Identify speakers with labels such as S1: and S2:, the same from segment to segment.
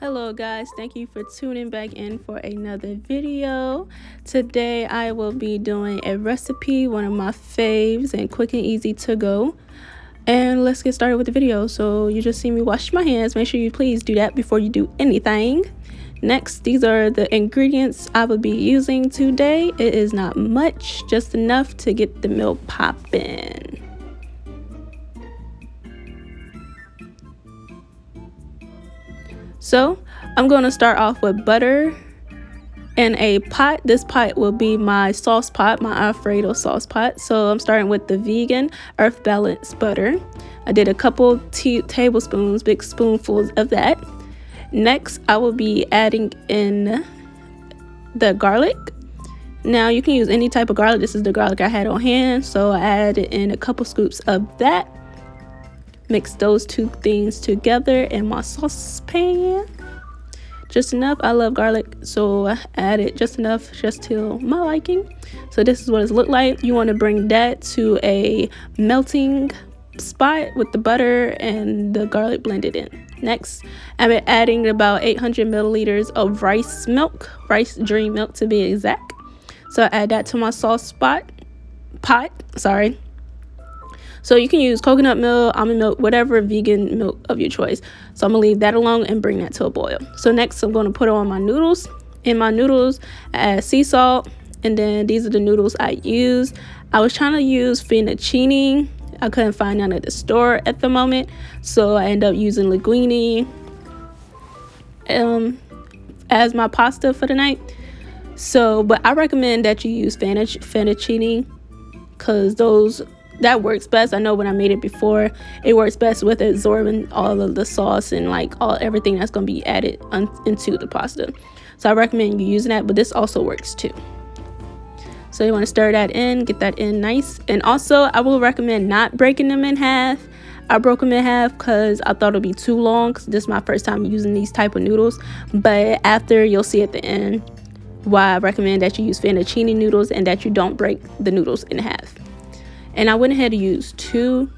S1: Hello guys, thank you for tuning back in for another video. Today I will be doing a recipe, one of my faves and quick and easy to go. And let's get started with the video. So you just see me wash my hands. Make sure you please do that before you do anything. Next, these are the ingredients I will be using today. It is not much, just enough to get the milk popping. So I'm going to start off with butter in a pot. This pot will be my sauce pot, my Alfredo sauce pot. So I'm starting with the vegan earth balanced butter. I did a couple tablespoons, big spoonfuls of that. Next, I will be adding in the garlic. Now you can use any type of garlic. This is the garlic I had on hand, so I added in a couple scoops of that. Mix those two things together in my saucepan. Just enough. I love garlic, so I added just enough, just till my liking. So this is what it looks like. You want to bring that to a melting spot with the butter and the garlic blended in. Next, I'm adding about 800 milliliters of rice dream milk to be exact. So I add that to my sauce pot. So you can use coconut milk, almond milk, whatever vegan milk of your choice. So I'm gonna leave that alone and bring that to a boil. So next I'm gonna put on my noodles. In my noodles, I add sea salt, and then these are the noodles I use. I was trying to use fettuccine. I couldn't find none at the store at the moment, so I end up using linguine as my pasta for the night. So, but I recommend that you use fettuccine because that works best. I know when I made it before, it works best with absorbing all of the sauce and everything that's going to be added into the pasta. So I recommend you using that, but this also works too. So you want to stir that in, get that in nice. And also I will recommend not breaking them in half. I broke them in half because I thought it would be too long, because this is my first time using these type of noodles. But after, you'll see at the end why I recommend that you use fettuccine noodles and that you don't break the noodles in half. And I went ahead and used 2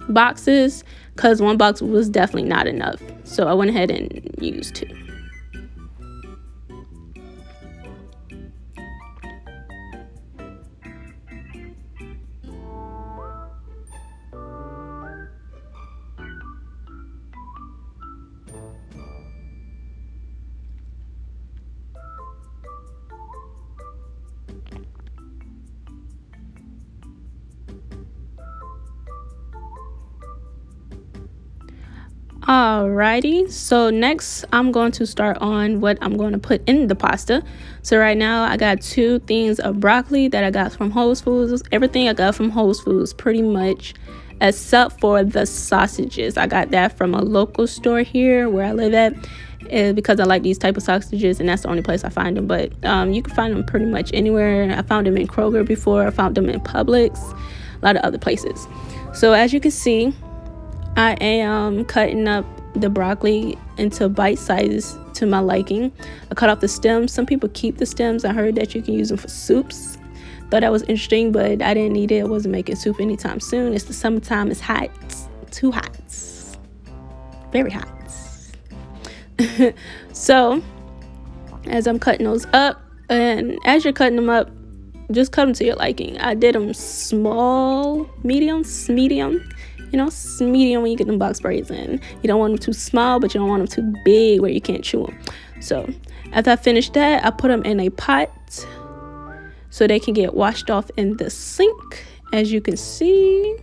S1: boxes because 1 box was definitely not enough. So I went ahead and used 2. Alrighty, so next I'm going to start on what I'm going to put in the pasta. So right now I got 2 things of broccoli that I got from Whole Foods. Everything I got from Whole Foods pretty much, except for the sausages. I got that from a local store here where I live at, because I like these type of sausages, and that's the only place I find them. But you can find them pretty much anywhere. I found them in Kroger before. I found them in Publix, a lot of other places. So as you can see, I am cutting up the broccoli into bite sizes to my liking. I cut off the stems. Some people keep the stems. I heard that you can use them for soups. Thought that was interesting, but I didn't need it. I wasn't making soup anytime soon. It's the summertime. It's hot. Too hot. Very hot. So as I'm cutting those up, and as you're cutting them up, just cut them to your liking. I did them small, medium. You know, medium when you get them box braids in. You don't want them too small, but you don't want them too big where you can't chew them. So after I finish that, I put them in a pot so they can get washed off in the sink, as you can see.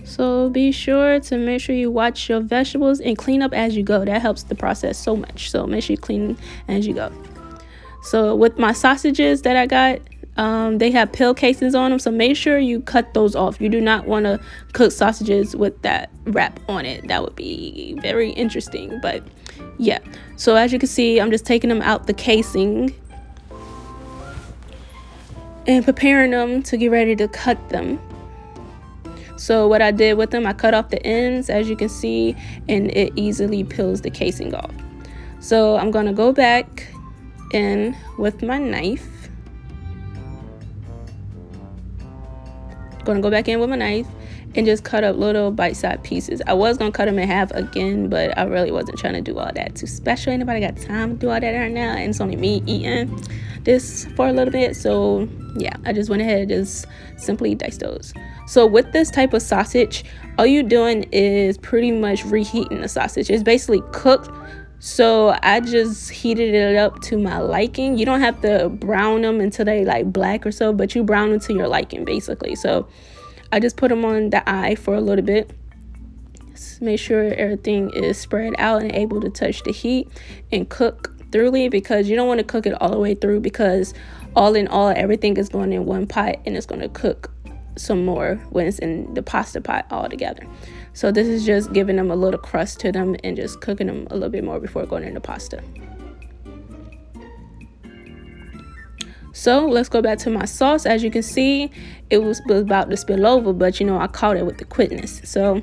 S1: So be sure to make sure you watch your vegetables and clean up as you go. That helps the process so much. So make sure you clean as you go. So with my sausages that I got, they have pill casings on them. So make sure you cut those off. You do not want to cook sausages with that wrap on it. That would be very interesting. But yeah. So as you can see, I'm just taking them out the casing and preparing them to get ready to cut them. So what I did with them, I cut off the ends, as you can see, and it easily peels the casing off. So I'm gonna go back in with my knife. And just cut up little bite-sized pieces. I was gonna cut them in half again, but I really wasn't trying to do all that too special. Anybody got time to do all that right now? And it's only me eating this for a little bit. So yeah, I just went ahead and just simply diced those. So with this type of sausage, all you're doing is pretty much reheating the sausage. It's basically cooked. So I just heated it up to my liking. You don't have to brown them until they like black or so, but you brown them to your liking basically. So I just put them on the eye for a little bit. Just make sure everything is spread out and able to touch the heat and cook thoroughly, because you don't want to cook it all the way through, because all in all everything is going in one pot and it's going to cook some more when it's in the pasta pot all together. So this is just giving them a little crust to them and just cooking them a little bit more before going into pasta. So let's go back to my sauce. As you can see, it was about to spill over, but you know, I caught it with the quickness. So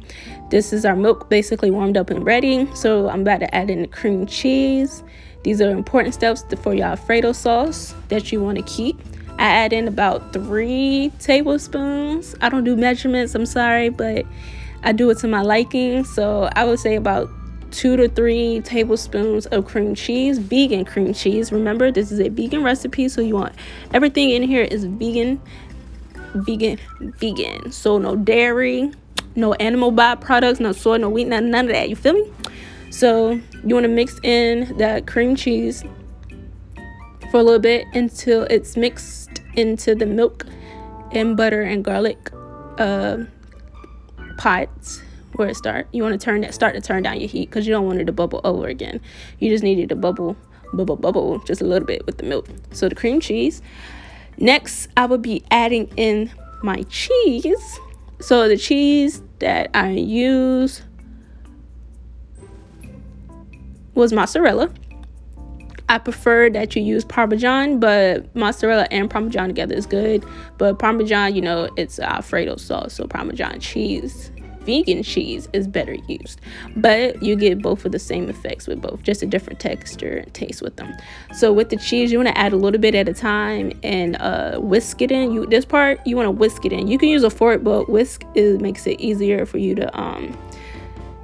S1: this is our milk basically warmed up and ready. So I'm about to add in the cream cheese. These are important steps for your Alfredo sauce that you want to keep. I add in about 3 tablespoons. I don't do measurements, I'm sorry, but I do it to my liking. So I would say about 2 to 3 tablespoons of cream cheese, vegan cream cheese. Remember, this is a vegan recipe, so you want everything in here is vegan. So no dairy, no animal byproducts, no soy, no wheat, none of that. You feel me? So you want to mix in that cream cheese for a little bit until it's mixed into the milk and butter and garlic pots. Where it start, you want to start to turn down your heat, because you don't want it to bubble over again. You just need it to bubble just a little bit with the milk. So the cream cheese. Next, I will be adding in my cheese. So the cheese that I use was mozzarella. I prefer that you use Parmesan, but mozzarella and Parmesan together is good. But Parmesan, you know, it's Alfredo sauce, so Parmesan cheese, vegan cheese, is better used. But you get both of the same effects with both, just a different texture and taste with them. So with the cheese, you want to add a little bit at a time and whisk it in. This part, you want to whisk it in. You can use a fork, but whisk makes it easier for you to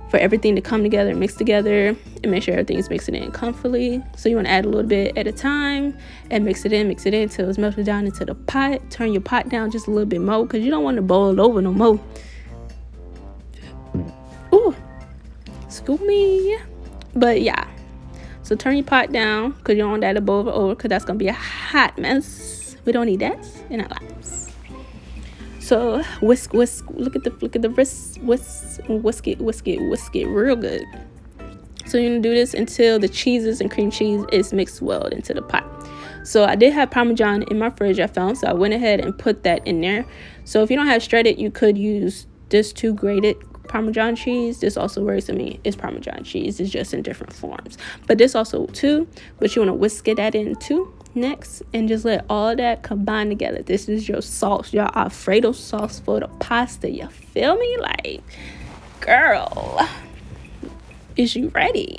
S1: for everything to come together and mix together, and make sure everything's mixing in comfortably. So you want to add a little bit at a time and mix it in until it's melted down into the pot. Turn your pot down just a little bit more, because you don't want to boil over no more. Ooh, excuse me. But yeah, so turn your pot down, because you don't want that to boil over, because that's gonna be a hot mess. We don't need that in our lives. So whisk, look at the wrist, whisk it real good. So you're gonna do this until the cheeses and cream cheese is mixed well into the pot. So I did have Parmesan in my fridge, I found, so I went ahead and put that in there. So if you don't have shredded, you could use this 2 grated Parmesan cheese. This also works. I mean, it's Parmesan cheese, it's just in different forms. But this also too, but you want to whisk that in too next, and just let all that combine together. This is your sauce, your Alfredo sauce for the pasta. You feel me? Like, girl, is you ready?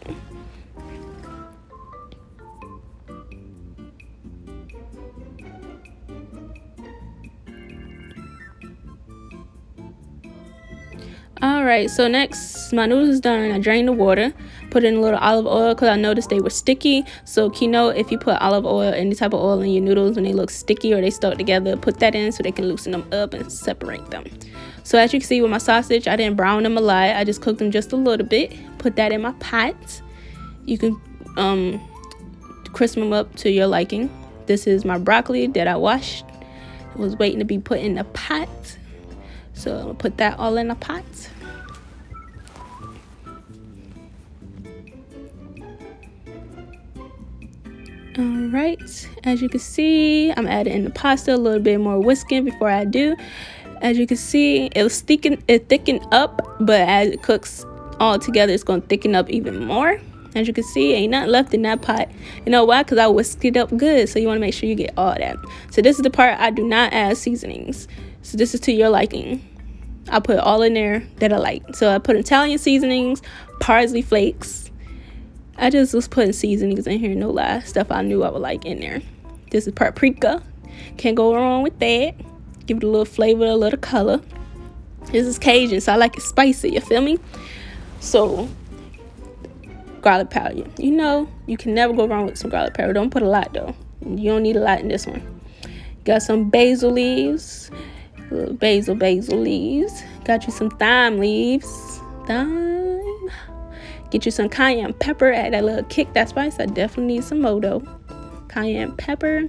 S1: Alright, so next, my noodles is done. I drained the water, put in a little olive oil, because I noticed they were sticky. So Kino, if you put olive oil, any type of oil in your noodles when they look sticky or they stuck together, put that in so they can loosen them up and separate them. So as you can see with my sausage, I didn't brown them a lot. I just cooked them just a little bit. Put that in my pot. You can crisp them up to your liking. This is my broccoli that I washed. I was waiting to be put in the pot. So I'm gonna put that all in a pot. Alright, as you can see, I'm adding in the pasta, a little bit more whisking before I do. As you can see, it thickened up, but as it cooks all together, it's gonna thicken up even more. As you can see, ain't nothing left in that pot. You know why? Because I whisked it up good, so you want to make sure you get all that. So this is the part I do not add seasonings. So this is to your liking. I put all in there that I like. So I put Italian seasonings, parsley flakes. I just was putting seasonings in here, no lie. Stuff I knew I would like in there. This is paprika. Can't go wrong with that. Give it a little flavor, a little color. This is Cajun, so I like it spicy, you feel me? So, garlic powder. You know, you can never go wrong with some garlic powder. Don't put a lot, though. You don't need a lot in this one. Got some basil leaves. Little basil leaves. Got you some thyme leaves. Thyme. Get you some cayenne pepper. Add that little kick, that spice. I definitely need some more, though. Cayenne pepper.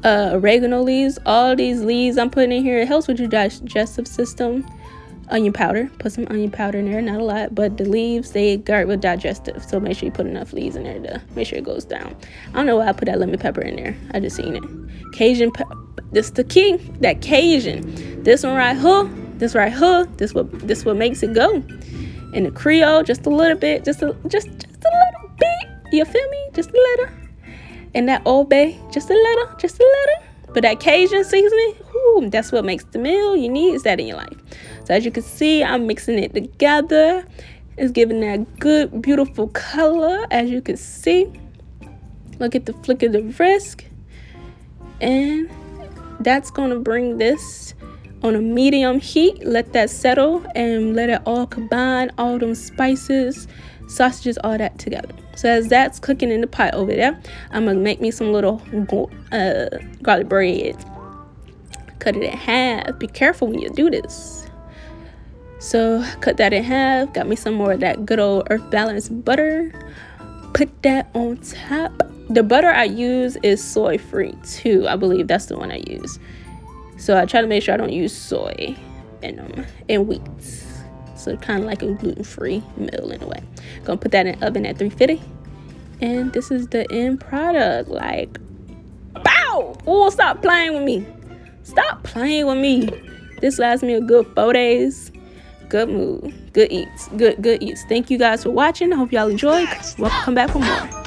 S1: Oregano leaves. All these leaves I'm putting in here, it helps with your digestive system. Onion powder. Put some onion powder in there, not a lot, but the leaves, they guard with digestive, so make sure you put enough leaves in there to make sure it goes down. I don't know why I put that lemon pepper in there. I just seen it. Cajun pepper. This the key. That Cajun. This one right here. This right here. This what makes it go. And the Creole, just a little bit, just a little bit. You feel me? Just a little. And that Old Bay, just a little. But that Cajun seasoning, whoo, that's what makes the meal. You need is that in your life. So as you can see, I'm mixing it together. It's giving that good, beautiful color, as you can see. Look at the flick of the wrist. And that's going to bring this on a medium heat. Let that settle and let it all combine, all them spices, sausages, all that together. So as that's cooking in the pot over there, I'm going to make me some little garlic bread. Cut it in half. Be careful when you do this. So cut that in half. Got me some more of that good old Earth Balance butter. Put that on top. The butter I use is soy free too. I believe that's the one I use. So I try to make sure I don't use soy and wheat. So kind of like a gluten-free meal in a way. Gonna put that in the oven at 350. And this is the end product. Like, bow! Oh, stop playing with me. Stop playing with me. This lasts me a good 4 days. Good mood. Good eats. Good eats. Thank you guys for watching. I hope y'all enjoyed. Welcome back for more.